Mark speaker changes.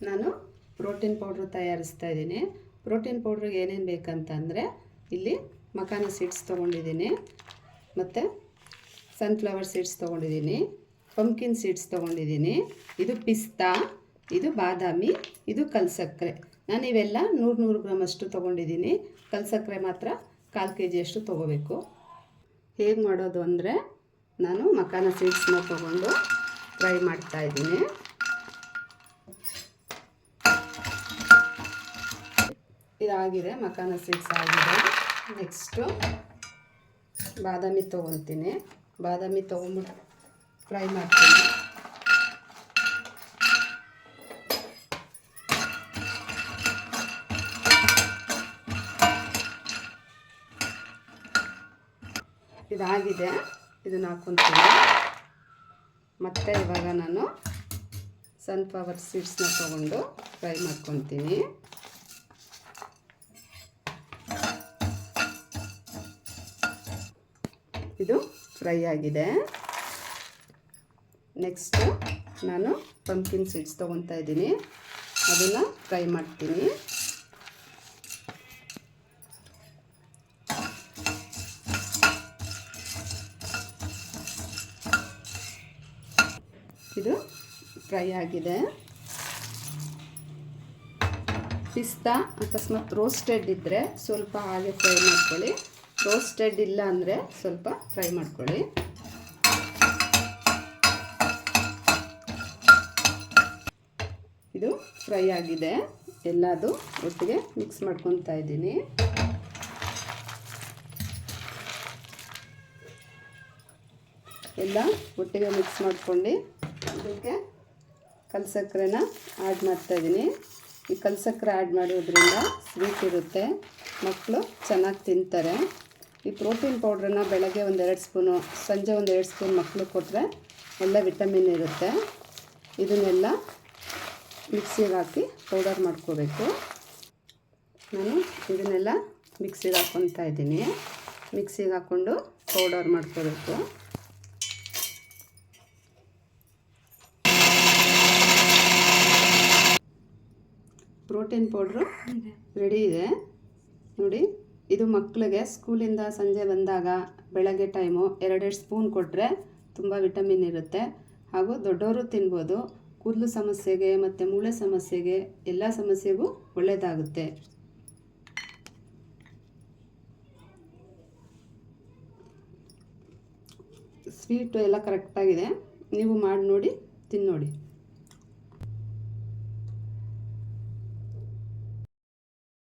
Speaker 1: ನಾನು protein powder ತಯಾರಿಸ್ತಾ ಇದ್ದೀನಿ. Protein ಪೌಡ್ರಿಗೆ ಏನೇನು ಬೇಕಂತಂದರೆ ಇಲ್ಲಿ ಮಕಾನ ಸೀಡ್ಸ್ ತೊಗೊಂಡಿದ್ದೀನಿ, ಮತ್ತು ಸನ್ಫ್ಲವರ್ ಸೀಡ್ಸ್ ತೊಗೊಂಡಿದ್ದೀನಿ, ಪಂಪ್ಕಿನ್ ಸೀಡ್ಸ್ ತೊಗೊಂಡಿದ್ದೀನಿ, ಇದು ಪಿಸ್ತಾ, ಇದು ಬಾದಾಮಿ, ಇದು ಕಲ್ಸಕ್ಕರೆ. ನಾನು ಇವೆಲ್ಲ 100 ಗ್ರಾಮ್ ಅಷ್ಟು ತೊಗೊಂಡಿದ್ದೀನಿ. ಕಲ್ಸಕ್ಕರೆ ಮಾತ್ರ 1/4 kg ಅಷ್ಟು ತೊಗೋಬೇಕು. ಹೇಗೆ ಮಾಡೋದು ಅಂದರೆ, ನಾನು ಮಕಾನ ಸೀಡ್ಸ್ನ ತೊಗೊಂಡು ಫ್ರೈ ಮಾಡ್ತಾಯಿದ್ದೀನಿ. ಇದಾಗಿದೆ, ಮಕಾನ ಸೀಡ್ಸ್ ಆಗಿದೆ. ನೆಕ್ಸ್ಟು ಬಾದಾಮಿ ತೊಗೊತೀನಿ. ಬಾದಾಮಿ ತೊಗೊಂಡ್ಬಿಟ್ಟು ಫ್ರೈ ಮಾಡ್ತೀನಿ. ಇದಾಗಿದೆ, ಇದನ್ನು ಹಾಕ್ಕೊತೀನಿ. ಮತ್ತು ಇವಾಗ ನಾನು ಸನ್ಫ್ಲವರ್ ಸೀಡ್ಸ್ನ ತೊಗೊಂಡು ಫ್ರೈ ಮಾಡ್ಕೊತೀನಿ. ಇದು ಫ್ರೈ ಆಗಿದೆ. ನೆಕ್ಸ್ಟು ನಾನು ಪಂಪ್ಕಿನ್ ಸೀಡ್ಸ್ ತೊಗೊತಾ ಇದ್ದೀನಿ, ಅದನ್ನು ಫ್ರೈ ಮಾಡ್ತೀನಿ. ಇದು ಫ್ರೈ ಆಗಿದೆ. ಪಿಸ್ತಾ ಅಕಸ್ಮಾತ್ ರೋಸ್ಟೆಡ್ ಇದ್ದರೆ ಸ್ವಲ್ಪ ಹಾಗೆ ಫ್ರೈ ಮಾಡ್ಕೊಳ್ಳಿ. ರೋಸ್ಟೆಡ್ ಇಲ್ಲ ಅಂದರೆ ಸ್ವಲ್ಪ ಫ್ರೈ ಮಾಡ್ಕೊಳ್ಳಿ. ಇದು ಫ್ರೈ ಆಗಿದೆ. ಎಲ್ಲದು ಒಟ್ಟಿಗೆ ಮಿಕ್ಸ್ ಮಾಡ್ಕೊತಾ ಇದ್ದೀನಿ. ಎಲ್ಲ ಒಟ್ಟಿಗೆ ಮಿಕ್ಸ್ ಮಾಡ್ಕೊಂಡು ಇದಕ್ಕೆ ಕಲ್ಸಕ್ಕರೆನ ಆ್ಯಡ್ ಮಾಡ್ತಾಯಿದ್ದೀನಿ. ಈ ಕಲ್ಸಕ್ಕರೆ ಆ್ಯಡ್ ಮಾಡೋದ್ರಿಂದ ಸ್ವೀಟ್ ಇರುತ್ತೆ, ಮಕ್ಕಳು ಚೆನ್ನಾಗಿ ತಿಂತಾರೆ. ಈ ಪ್ರೋಟೀನ್ ಪೌಡ್ರನ್ನ ಬೆಳಗ್ಗೆ 1-2 ಸ್ಪೂನು, ಸಂಜೆ 1-2 ಸ್ಪೂನ್ ಮಕ್ಕಳು ಕೊಟ್ಟರೆ ಒಳ್ಳೆ ವಿಟಮಿನ್ ಇರುತ್ತೆ. ಇದನ್ನೆಲ್ಲ ಮಿಕ್ಸಿಗೆ ಹಾಕಿ ಪೌಡರ್ ಮಾಡ್ಕೋಬೇಕು. ನಾನು ಇದನ್ನೆಲ್ಲ ಮಿಕ್ಸಿಗೆ ಹಾಕ್ಕೊತಾ ಇದ್ದೀನಿ. ಮಿಕ್ಸಿಗೆ ಹಾಕ್ಕೊಂಡು ಪೌಡರ್ ಮಾಡ್ಕೋಬೇಕು. ಪ್ರೋಟೀನ್ ಪೌಡ್ರು ರೆಡಿ ಇದೆ ನೋಡಿ. ಇದು ಮಕ್ಕಳಿಗೆ ಸ್ಕೂಲಿಂದ ಸಂಜೆ ಬಂದಾಗ ಬೆಳಗ್ಗೆ ಟೈಮು 2 ಸ್ಪೂನ್ ಕೊಟ್ಟರೆ ತುಂಬ ವಿಟಮಿನ್ ಇರುತ್ತೆ. ಹಾಗೂ ದೊಡ್ಡವರು ತಿನ್ಬೋದು. ಕೂದಲು ಸಮಸ್ಯೆಗೆ ಮತ್ತು ಮೂಳೆ ಸಮಸ್ಯೆಗೆ ಎಲ್ಲ ಸಮಸ್ಯೆಗೂ ಒಳ್ಳೆಯದಾಗುತ್ತೆ. ಸ್ವೀಟು ಎಲ್ಲ ಕರೆಕ್ಟಾಗಿದೆ. ನೀವು ಮಾಡಿ ನೋಡಿ, ತಿನ್ನೋಡಿ.